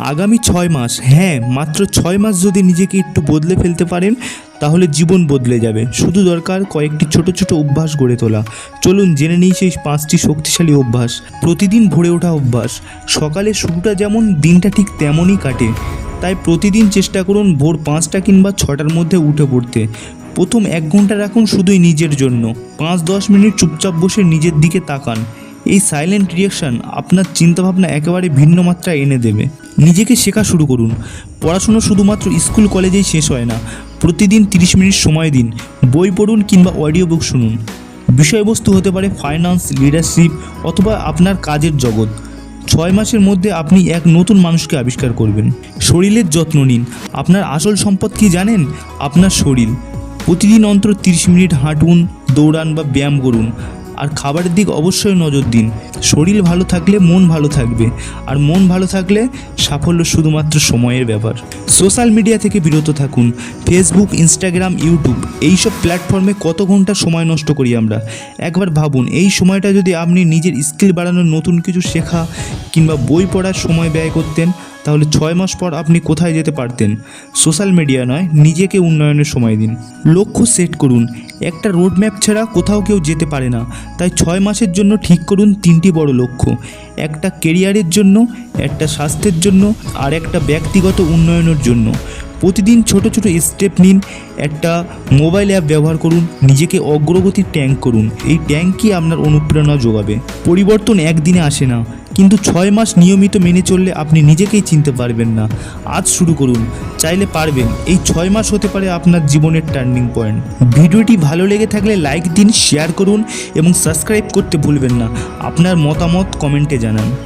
আগামী 6 মাস, হ্যাঁ মাত্র 6 মাস যদি নিজেকে একটু বদলে ফেলতে পারেন তাহলে জীবন বদলে যাবে। শুধু দরকার কয়েকটি ছোট ছোট অভ্যাস গড়ে তোলা। চলুন জেনে নিই সেই 5টি শক্তিশালী অভ্যাস। প্রতিদিন ভোরে ওঠা অভ্যাস। সকালের শুরুটা যেমন দিনটা ঠিক তেমনই কাটে, তাই প্রতিদিন চেষ্টা করুন ভোর 5টা কিংবা 6টার মধ্যে উঠে পড়তে। প্রথম 1 ঘন্টা রাখুন শুধুই নিজের জন্য। 5-10 মিনিট চুপচাপ বসে নিজের দিকে তাকান। এই সাইলেন্ট রিয়াকশান আপনার চিন্তাভাবনা একেবারে ভিন্ন মাত্রায় এনে দেবে। নিজেকে শেখা শুরু করুন। পড়াশুনো শুধুমাত্র স্কুল কলেজেই শেষ হয় না। প্রতিদিন 30 মিনিট সময় দিন। বই পড়ুন কিংবা অডিও বুক শুনুন। বিষয়বস্তু হতে পারে ফাইন্যান্স, লিডারশিপ অথবা আপনার কাজের জগৎ। 6 মাসের মধ্যে আপনি এক নতুন মানুষকে আবিষ্কার করবেন। শরীরের যত্ন নিন। আপনার আসল সম্পদ কি জানেন? আপনার শরীর। প্রতিদিন অন্তত 30 মিনিট হাঁটুন, দৌড়ান বা ব্যায়াম করুন। আর খাবারের দিক অবশ্যই নজর দিন। শরীর ভালো থাকলে মন ভালো থাকবে, আর মন ভালো থাকলে সাফল্য শুধুমাত্র সময়ের ব্যাপার। সোশ্যাল মিডিয়া থেকে বিরত থাকুন। ফেসবুক, ইনস্টাগ্রাম, ইউটিউব এইসব প্ল্যাটফর্মে কত ঘন্টা সময় নষ্ট করি আমরা। একবার ভাবুন, এই সময়টা যদি আপনি নিজের স্কিল বাড়ানোর, নতুন কিছু শেখা কিংবা বই পড়ার সময় ব্যয় করতেন, তাহলে 6 মাস পর আপনি কোথায় যেতে পারতেন? সোশ্যাল মিডিয়া নয়, নিজেকে উন্নয়নের সময় দিন। লক্ষ্য সেট করুন। একটা রোডম্যাপ ছাড়া কোথাও কেউ যেতে পারে না। তাই 6 মাসের জন্য ঠিক করুন 3টি বড় লক্ষ্য। একটা কেরিয়ারের জন্য, একটা স্বাস্থ্যের জন্য, আর একটা ব্যক্তিগত উন্নয়নের জন্য। প্রতিদিন ছোট ছোট স্টেপ নিন। একটা মোবাইল অ্যাপ ব্যবহার করুন। নিজেকে অগ্রগতির ট্যাঙ্ক করুন। এই ট্যাঙ্কই আপনার অনুপ্রেরণা যোগাবে। পরিবর্তন একদিনে আসে না, কিন্তু 6 মাস নিয়মিত মেনে চললে আপনি নিজেকেই চিনতে পারবেন না। আজ শুরু করুন, চাইলে পারবেন। এই 6 মাস হতে পারে আপনার জীবনের টার্নিং পয়েন্ট। ভিডিওটি ভালো লেগে থাকলে লাইক দিন, শেয়ার করুন এবং সাবস্ক্রাইব করতে ভুলবেন না। আপনার মতামত কমেন্টে জানান।